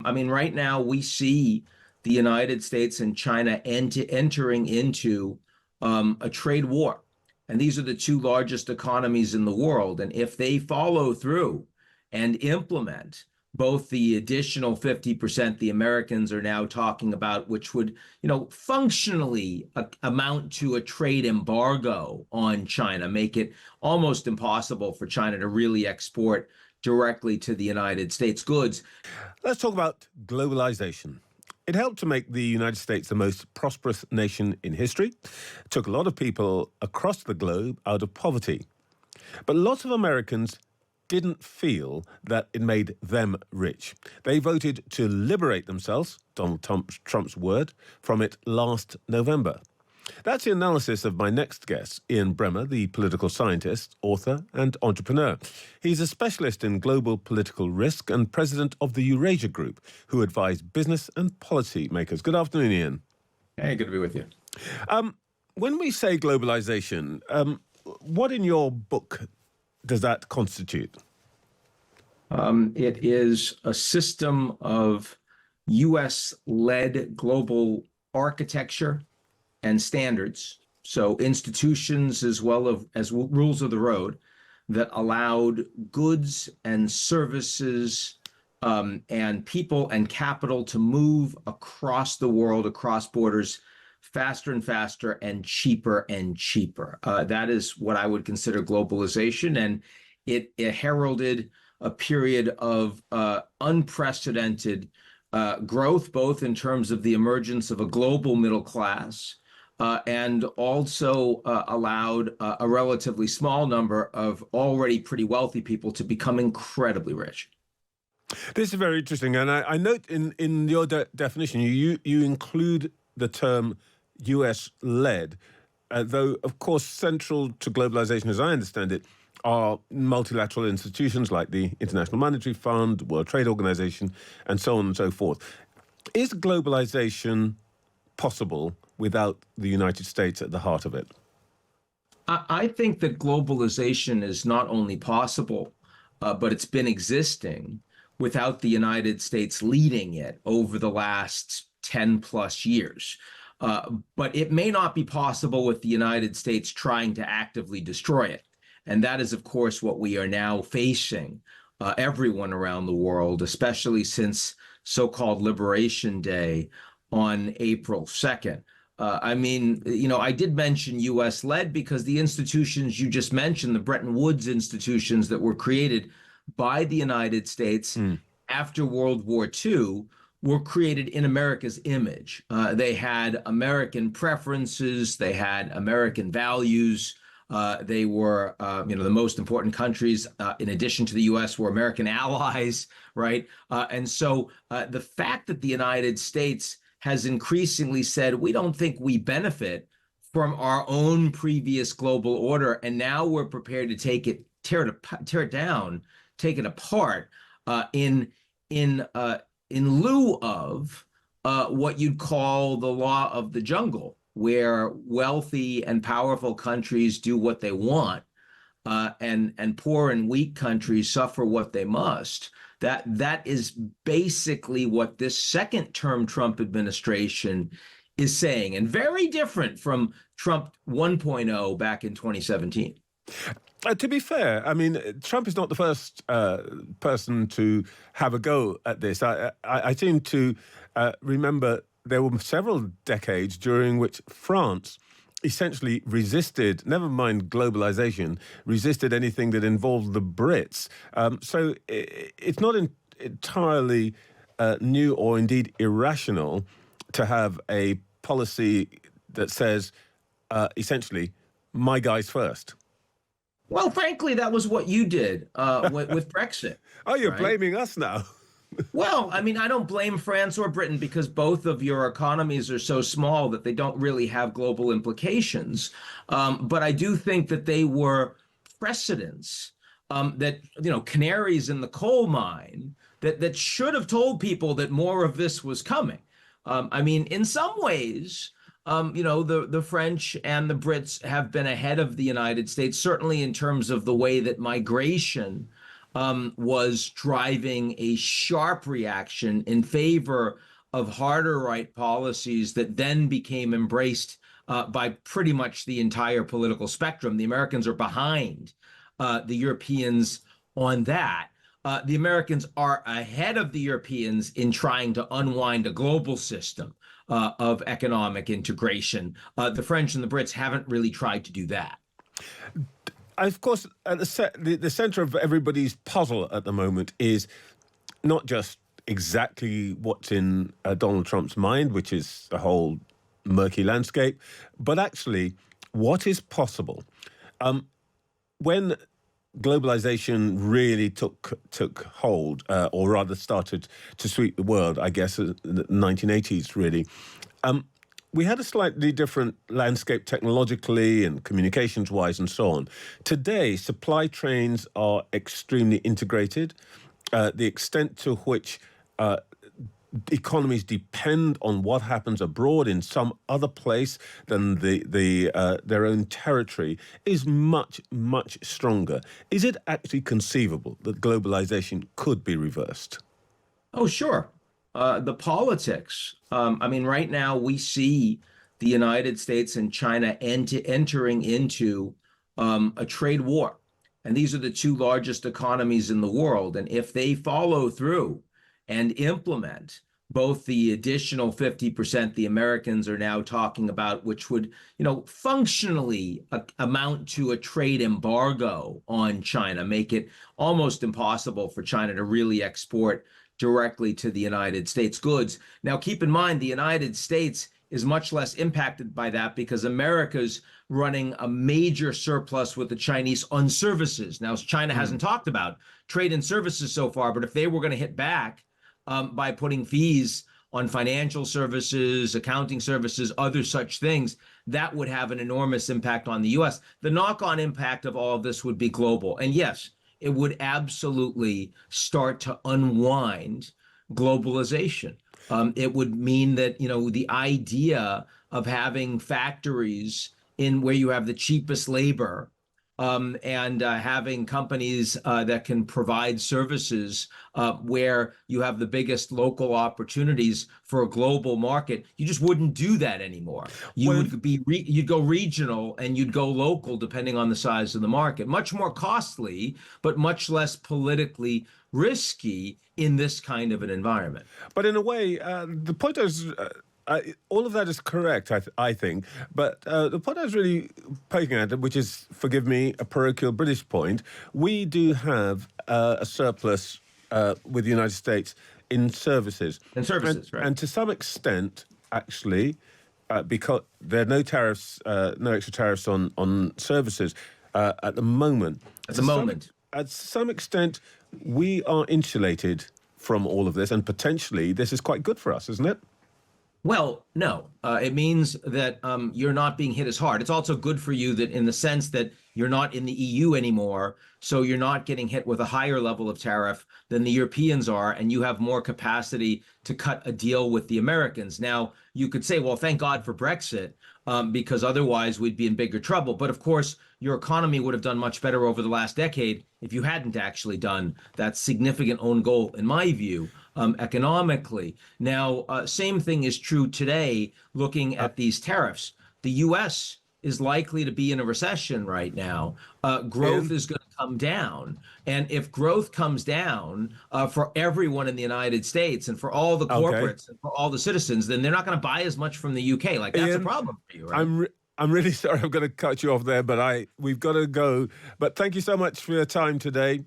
I mean, right now we see the United States and China entering into a trade war. And these are the two largest economies in the world. And if they follow through and implement both the additional 50% the Americans are now talking about, which would, functionally amount to a trade embargo on China, make it almost impossible for China to really export directly to the United States goods. Let's talk about globalization. It helped to make the United States the most prosperous nation in history. It took a lot of people across the globe out of poverty. But lots of Americans didn't feel that it made them rich. They voted to liberate themselves, Donald Trump's word, from it last November. That's the analysis of my next guest, Ian Bremmer, the political scientist, author and entrepreneur. He's a specialist in global political risk and president of the Eurasia Group, who advise business and policy makers. Good afternoon, Ian. Hey, good to be with you. When we say globalization, what in your book does that constitute? It is a system of U.S.-led global architecture and standards, so institutions as well as rules of the road that allowed goods and services and people and capital to move across the world, across borders, faster and faster and cheaper and cheaper. That is what I would consider globalization, and it heralded a period of unprecedented growth, both in terms of the emergence of a global middle class, and also allowed a relatively small number of already pretty wealthy people to become incredibly rich. This is very interesting. And I note in your definition, you include the term US-led, though, of course, central to globalization, as I understand it, are multilateral institutions like the International Monetary Fund, World Trade Organization, and so on and so forth. Is globalization possible without the United States at the heart of it? I think that globalization is not only possible, but it's been existing without the United States leading it over the last 10 plus years. But it may not be possible with the United States trying to actively destroy it. And that is, of course, what we are now facing, everyone around the world, especially since so-called Liberation Day on April 2nd. I did mention U.S.-led because the institutions you just mentioned, the Bretton Woods institutions that were created by the United States after World War II, were created in America's image. They had American preferences, they had American values. They were, the most important countries, in addition to the U.S., were American allies, right? And so the fact that the United States has increasingly said, we don't think we benefit from our own previous global order, and now we're prepared to tear it down, take it apart, in lieu of what you'd call the law of the jungle, where wealthy and powerful countries do what they want, and poor and weak countries suffer what they must. That is basically what this second-term Trump administration is saying, and very different from Trump 1.0 back in 2017. To be fair, I mean, Trump is not the first person to have a go at this. I seem to remember there were several decades during which France essentially resisted, never mind globalization, resisted anything that involved the Brits. So it's not entirely new or indeed irrational to have a policy that says, essentially, my guys first. Well, frankly, that was what you did with Brexit. Oh, you're right? Blaming us now. Well, I mean, I don't blame France or Britain because both of your economies are so small that they don't really have global implications. But I do think that they were precedents, that, canaries in the coal mine that should have told people that more of this was coming. In some ways, the French and the Brits have been ahead of the United States, certainly in terms of the way that migration was driving a sharp reaction in favor of harder right policies that then became embraced by pretty much the entire political spectrum. The Americans are behind the Europeans on that. The Americans are ahead of the Europeans in trying to unwind a global system of economic integration. The French and the Brits haven't really tried to do that. Of course, at the center of everybody's puzzle at the moment is not just exactly what's in Donald Trump's mind, which is a whole murky landscape, but actually what is possible. When globalization really took hold, or rather started to sweep the world, I guess, in the 1980s, really, we had a slightly different landscape technologically and communications-wise and so on. Today, supply chains are extremely integrated. The extent to which economies depend on what happens abroad in some other place than their own territory is much, much stronger. Is it actually conceivable that globalization could be reversed? Oh, sure. The politics. I mean, right now we see the United States and China entering into a trade war. And these are the two largest economies in the world. And if they follow through and implement both the additional 50% the Americans are now talking about, which would, functionally amount to a trade embargo on China, make it almost impossible for China to really export directly to the United States goods. Now, keep in mind, the United States is much less impacted by that because America's running a major surplus with the Chinese on services. Now, China hasn't talked about trade and services so far, but if they were going to hit back by putting fees on financial services, accounting services, other such things, that would have an enormous impact on the U.S. The knock-on impact of all of this would be global. And yes, it would absolutely start to unwind globalization. It would mean that, the idea of having factories in where you have the cheapest labor and having companies that can provide services where you have the biggest local opportunities for a global market, you just wouldn't do that anymore. You'd go regional and you'd go local depending on the size of the market. Much more costly, but much less politically risky in this kind of an environment. But in a way, the point is, all of that is correct, I think. But the point I was really poking at, which is, forgive me, a parochial British point, we do have a surplus with the United States in services. In services, right. And to some extent, actually, because there are no tariffs, no extra tariffs on services at the moment. At some extent, we are insulated from all of this, and potentially this is quite good for us, isn't it? Well, no, it means that you're not being hit as hard. It's also good for you that in the sense that you're not in the EU anymore, so you're not getting hit with a higher level of tariff than the Europeans are, and you have more capacity to cut a deal with the Americans. Now, you could say, well, thank God for Brexit, because otherwise we'd be in bigger trouble. But of course, your economy would have done much better over the last decade if you hadn't actually done that significant own goal, in my view, economically. Now, same thing is true today, looking at these tariffs. The U.S. is likely to be in a recession right now. Growth is going to come down. And if growth comes down for everyone in the United States and for all the corporates and for all the citizens, then they're not going to buy as much from the UK. Like, that's Ian, a problem for you, right? I'm really sorry I'm going to cut you off there, but we've got to go. But thank you so much for your time today.